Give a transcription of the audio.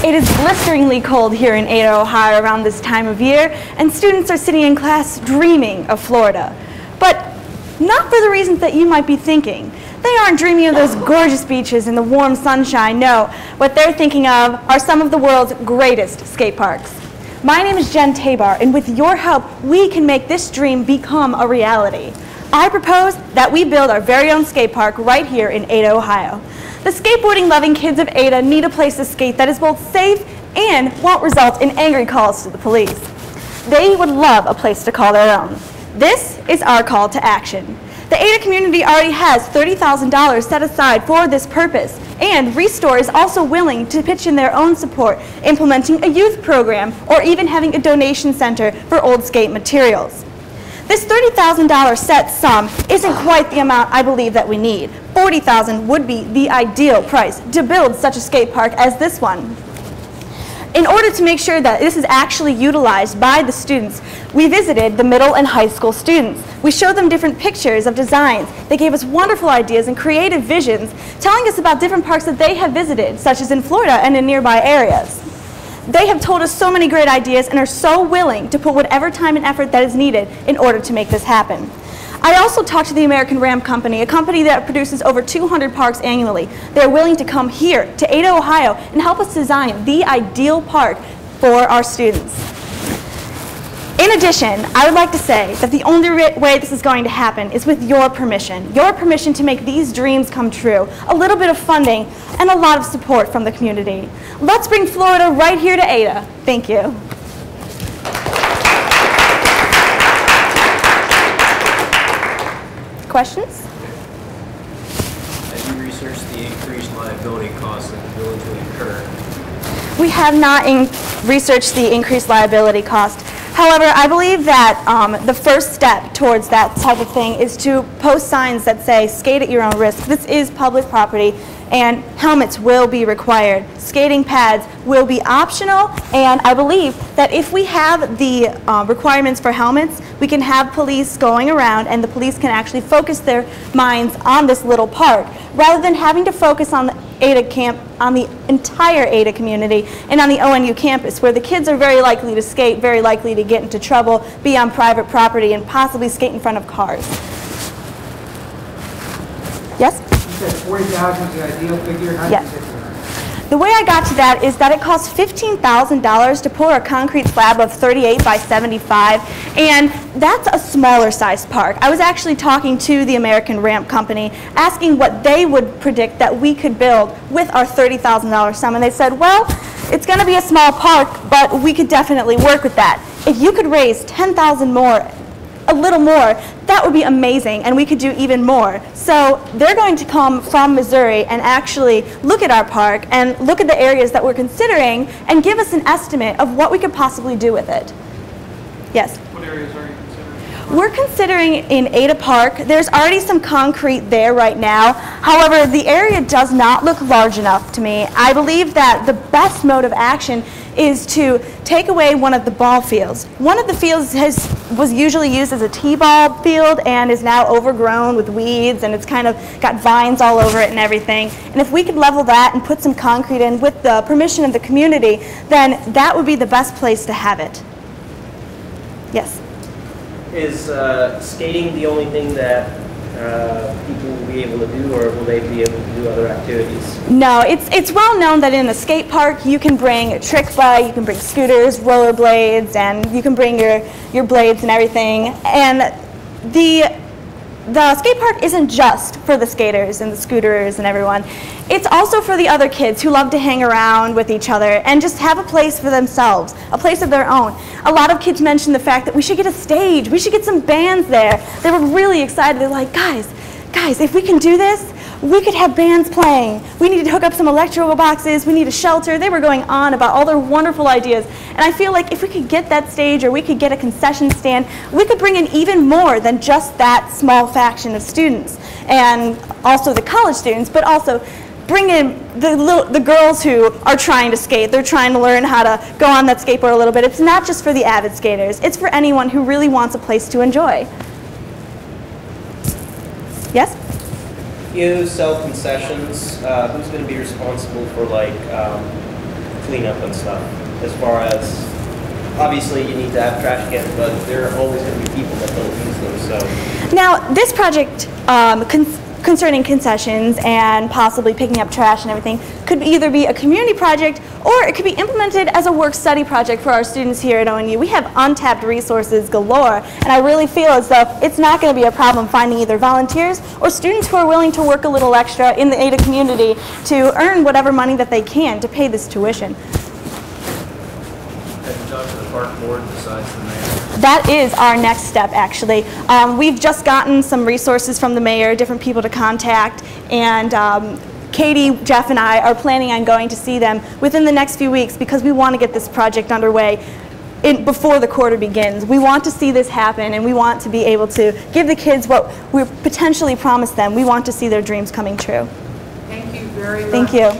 It is blisteringly cold here in Ada, Ohio around this time of year, and students are sitting in class dreaming of Florida. But not for the reasons that you might be thinking. They aren't dreaming of those gorgeous beaches and the warm sunshine. No, what they're thinking of are some of the world's greatest skate parks. My name is Jen Tabar, and with your help, we can make this dream become a reality. I propose that we build our very own skate park right here in Ada, Ohio. The skateboarding-loving kids of Ada need a place to skate that is both safe and won't result in angry calls to the police. They would love a place to call their own. This is our call to action. The Ada community already has $30,000 set aside for this purpose, and Restore is also willing to pitch in their own support, implementing a youth program or even having a donation center for old skate materials. This $30,000 set sum isn't quite the amount I believe that we need. $40,000 would be the ideal price to build such a skate park as this one. In order to make sure that this is actually utilized by the students, we visited the middle and high school students. We showed them different pictures of designs. They gave us wonderful ideas and creative visions, telling us about different parks that they have visited, such as in Florida and in nearby areas. They have told us so many great ideas and are so willing to put whatever time and effort that is needed in order to make this happen. I also talked to the American Ramp Company, a company that produces over 200 parks annually. They are willing to come here to Ada, Ohio, and help us design the ideal park for our students. In addition, I would like to say that the only way this is going to happen is with your permission to make these dreams come true, a little bit of funding, and a lot of support from the community. Let's bring Florida right here to Ada. Thank you. Questions? Have you researched the increased liability costs that the village will incur? We have not researched the increased liability cost. However, I believe that the first step towards that type of thing is to post signs that say, skate at your own risk. This is public property, and helmets will be required. Skating pads will be optional, and I believe that if we have the requirements for helmets, we can have police going around, and the police can actually focus their minds on this little park, rather than having to focus on the Ada camp, on the entire Ada community, and on the ONU campus, where the kids are very likely to skate, very likely to get into trouble, be on private property, and possibly skate in front of cars. Yes? You said 40,000 is the ideal figure. How did you get to that? The way I got to that is that it costs $15,000 to pour a concrete slab of 38 by 75, and that's a smaller sized park. I was actually talking to the American Ramp Company, asking what they would predict that we could build with our $30,000 sum, and they said, well, it's going to be a small park, but we could definitely work with that. If you could raise $10,000 more, a little more, that would be amazing, and we could do even more. So they're going to come from Missouri and actually look at our park and look at the areas that we're considering and give us an estimate of what we could possibly do with it. Yes? What areas are you considering? We're considering in Ada Park. There's already some concrete there right now. However, the area does not look large enough to me. I believe that the best mode of action is to take away one of the ball fields. One of the fields was usually used as a t-ball field and is now overgrown with weeds, and it's kind of got vines all over it and everything. And if we could level that and put some concrete in with the permission of the community, then that would be the best place to have it. Yes? Is skating the only thing that people will be able to do, or will they be able to do other activities? No, it's well known that in a skate park you can bring a trick bike, you can bring scooters, rollerblades, and you can bring your blades and everything. And the skate park isn't just for the skaters and the scooters and everyone. It's also for the other kids who love to hang around with each other and just have a place for themselves, a place of their own. A lot of kids mentioned the fact that we should get a stage, we should get some bands there. They were really excited. They're like, guys, if we can do this, we could have bands playing. We need to hook up some electrical boxes. We need a shelter. They were going on about all their wonderful ideas. And I feel like if we could get that stage, or we could get a concession stand, we could bring in even more than just that small faction of students. And also the college students, but also bring in the girls who are trying to skate. They're trying to learn how to go on that skateboard a little bit. It's not just for the avid skaters. It's for anyone who really wants a place to enjoy. Yes? You sell concessions. Who's going to be responsible for, like, cleanup and stuff. As far as, obviously you need to have trash cans, but there are always going to be people that don't use them, so. Now, this project concerning concessions and possibly picking up trash and everything could either be a community project or it could be implemented as a work-study project for our students here at ONU. We have untapped resources galore, and I really feel as though it's not going to be a problem finding either volunteers or students who are willing to work a little extra in the Ada community to earn whatever money that they can to pay this tuition. Have you talked to the park board besides the mayor? That is our next step, actually. We've just gotten some resources from the mayor, different people to contact, and Katie, Jeff, and I are planning on going to see them within the next few weeks because we want to get this project underway before the quarter begins. We want to see this happen, and we want to be able to give the kids what we potentially promised them. We want to see their dreams coming true. Thank you very much. Thank you.